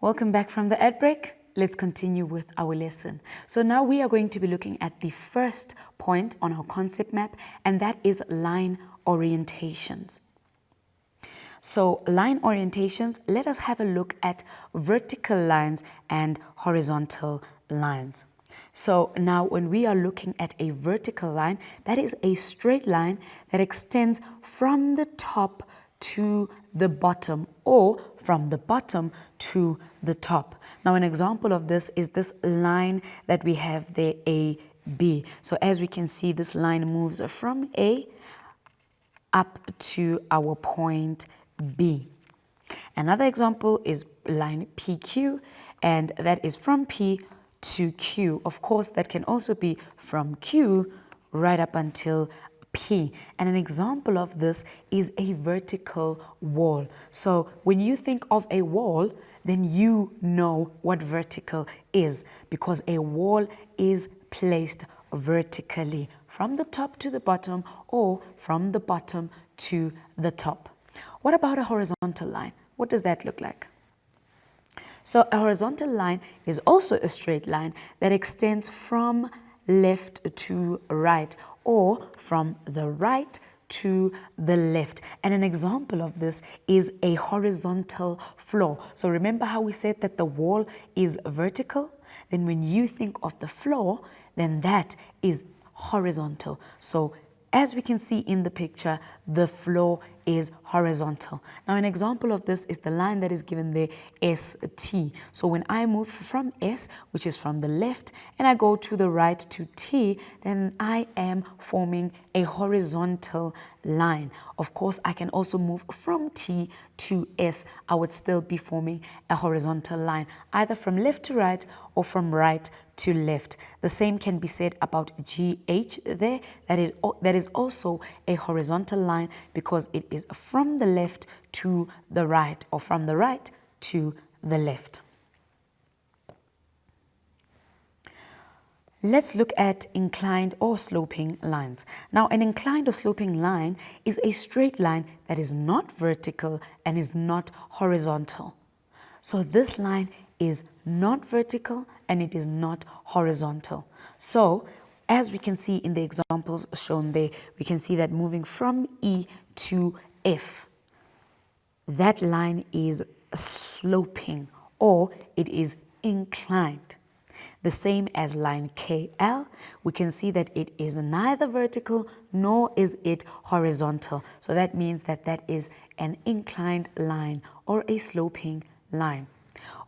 Welcome back from the ad break. Let's continue with our lesson. So now we are going to be looking at the first point on our concept map, and that is line orientations. So line orientations, let us have a look at vertical lines and horizontal lines. So now when we are looking at a vertical line, that is a straight line that extends from the top to the bottom or from the bottom to the top. Now an example of this is this line that we have there, AB. So as we can see, this line moves from A up to our point B. Another example is line PQ, and that is from P to Q. Of course, that can also be from Q right up until P. And an example of this is a vertical wall. So when you think of a wall, then you know what vertical is, because a wall is placed vertically from the top to the bottom or from the bottom to the top. What about a horizontal line? What does that look like? So a horizontal line is also a straight line that extends from left to right or from the right to the left. And an example of this is a horizontal floor. So remember how we said that the wall is vertical? Then when you think of the floor, then that is horizontal. So as we can see in the picture, the floor is horizontal. Now an example of this is the line that is given there, ST. So when I move from S, which is from the left, and I go to the right to T, then I am forming a horizontal line. Of course, I can also move from T to S. I would still be forming a horizontal line, either from left to right or from right to left. The same can be said about GH there. That is also a horizontal line because it is from the left to the right or from the right to the left. Let's look at inclined or sloping lines. Now, an inclined or sloping line is a straight line that is not vertical and is not horizontal. So this line is not vertical and it is not horizontal. So as we can see in the examples shown there, we can see that moving from E to F, that line is sloping or it is inclined. The same as line KL, we can see that it is neither vertical nor is it horizontal. So that means that that is an inclined line or a sloping line.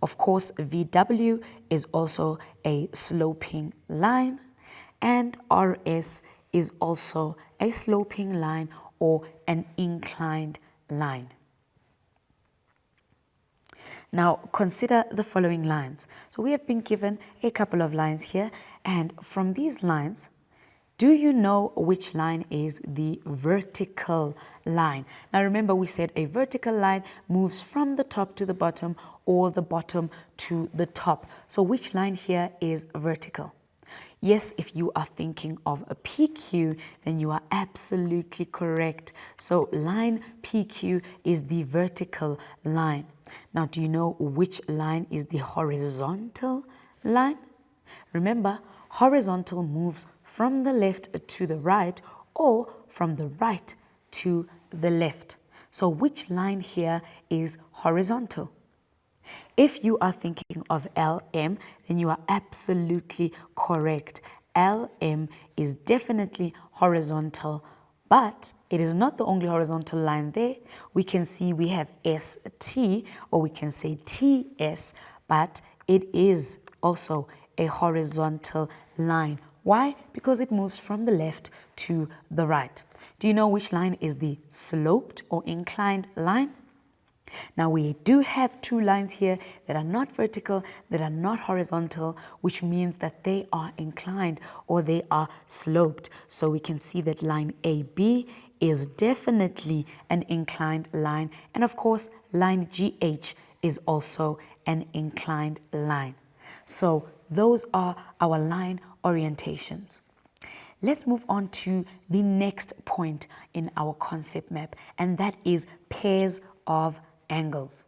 Of course, VW is also a sloping line, and RS is also a sloping line or an inclined line. Now consider the following lines. So we have been given a couple of lines here, and from these lines, do you know which line is the vertical line? Now remember, we said a vertical line moves from the top to the bottom or the bottom to the top. So which line here is vertical? Yes, if you are thinking of a PQ, then you are absolutely correct. So line PQ is the vertical line. Now, do you know which line is the horizontal line? Remember, horizontal moves from the left to the right or from the right to the left. So which line here is horizontal? If you are thinking of LM, then you are absolutely correct. LM is definitely horizontal, but it is not the only horizontal line there. We can see we have ST, or we can say TS, but it is also a horizontal line. Why? Because it moves from the left to the right. Do you know which line is the sloped or inclined line? Now we do have two lines here that are not vertical, that are not horizontal, which means that they are inclined or they are sloped. So we can see that line AB is definitely an inclined line, and of course line GH is also an inclined line. So those are our line orientations. Let's move on to the next point in our concept map, and that is pairs of angles.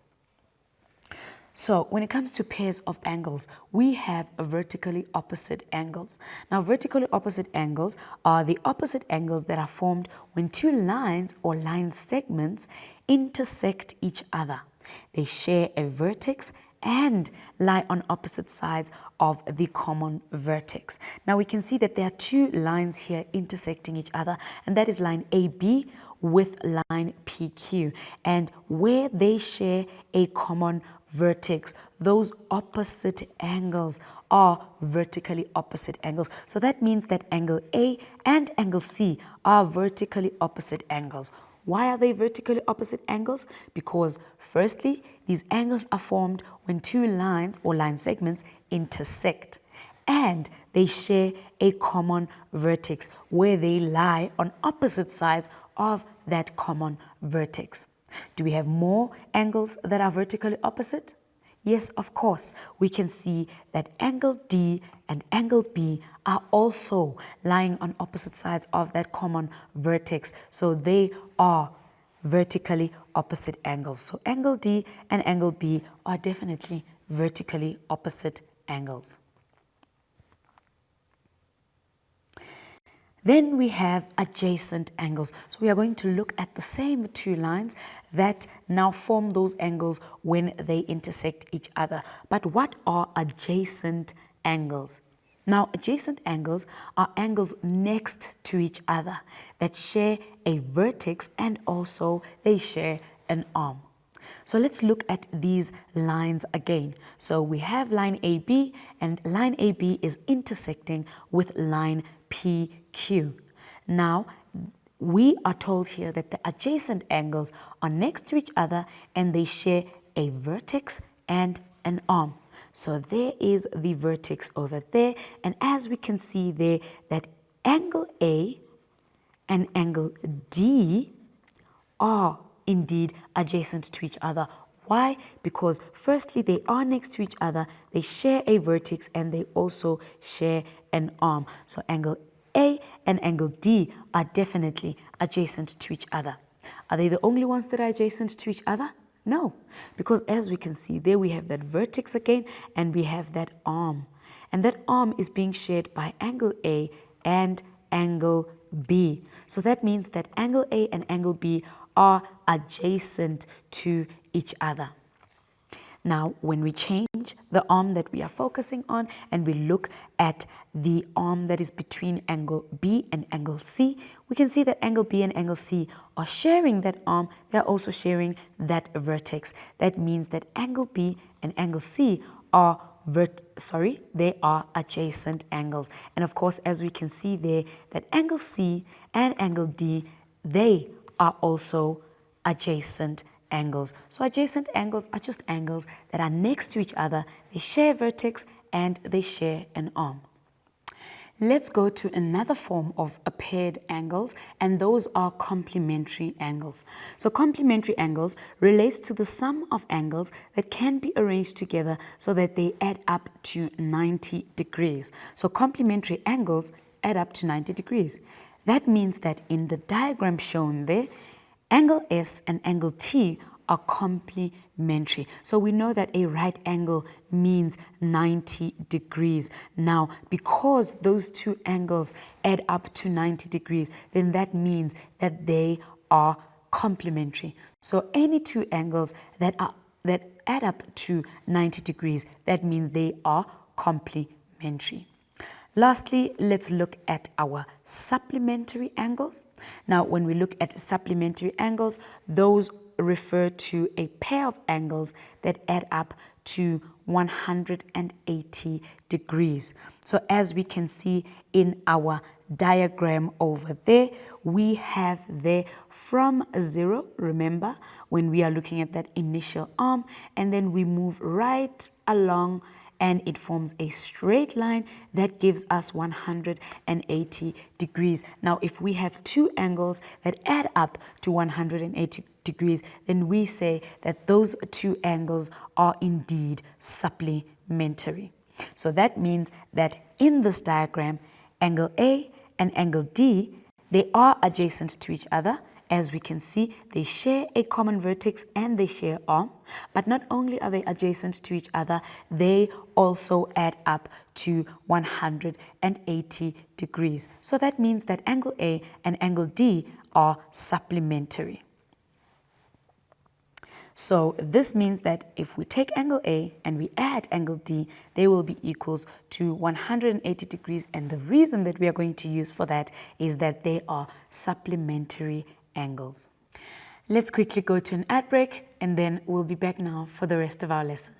So when it comes to pairs of angles, we have vertically opposite angles. Now, vertically opposite angles are the opposite angles that are formed when two lines or line segments intersect each other. They share a vertex and lie on opposite sides of the common vertex. Now we can see that there are two lines here intersecting each other, and that is line AB with line PQ. And where they share a common vertex, those opposite angles are vertically opposite angles. So that means that angle A and angle C are vertically opposite angles. Why are they vertically opposite angles? Because firstly, these angles are formed when two lines or line segments intersect, and they share a common vertex where they lie on opposite sides of that common vertex. Do we have more angles that are vertically opposite? Yes, of course. We can see that angle D and angle B are also lying on opposite sides of that common vertex. So they are vertically opposite angles. So angle D and angle B are definitely vertically opposite angles. Then we have adjacent angles. So we are going to look at the same two lines that now form those angles when they intersect each other. But what are adjacent angles? Now, adjacent angles are angles next to each other that share a vertex and also they share an arm. So let's look at these lines again. So we have line AB, and line AB is intersecting with line PQ. Now, we are told here that the adjacent angles are next to each other and they share a vertex and an arm. So there is the vertex over there, and as we can see there, that angle A and angle D are indeed adjacent to each other. Why? Because firstly, they are next to each other, they share a vertex, and they also share an arm. So angle A and angle D are definitely adjacent to each other. Are they the only ones that are adjacent to each other? No, because as we can see there, we have that vertex again, and we have that arm. And that arm is being shared by angle A and angle B. So that means that angle A and angle B are adjacent to each other. Now, when we change the arm that we are focusing on and we look at the arm that is between angle B and angle C, we can see that angle B and angle C are sharing that arm. They're also sharing that vertex. That means that angle B and angle C are they are adjacent angles. And of course, as we can see there, that angle C and angle D, they are also adjacent angles. So adjacent angles are just angles that are next to each other. They share a vertex and they share an arm. Let's go to another form of paired angles, and those are complementary angles. So complementary angles relates to the sum of angles that can be arranged together so that they add up to 90 degrees. So complementary angles add up to 90 degrees. That means that in the diagram shown there, angle S and angle T are complementary. So we know that a right angle means 90 degrees. Now, because those two angles add up to 90 degrees, then that means that they are complementary. So any two angles that add up to 90 degrees, that means they are complementary. Lastly, let's look at our supplementary angles. Now, when we look at supplementary angles, those refer to a pair of angles that add up to 180 degrees. So as we can see in our diagram over there, we have there from 0, remember, when we are looking at that initial arm, and then we move right along and it forms a straight line that gives us 180 degrees. Now, if we have two angles that add up to 180 degrees, then we say that those two angles are indeed supplementary. So that means that in this diagram, angle A and angle D, they are adjacent to each other, As we can see, they share a common vertex and they share arm, but not only are they adjacent to each other, they also add up to 180 degrees. So that means that angle A and angle D are supplementary. So this means that if we take angle A and we add angle D, they will be equals to 180 degrees. And the reason that we are going to use for that is that they are supplementary angles. Let's quickly go to an ad break and then we'll be back now for the rest of our lesson.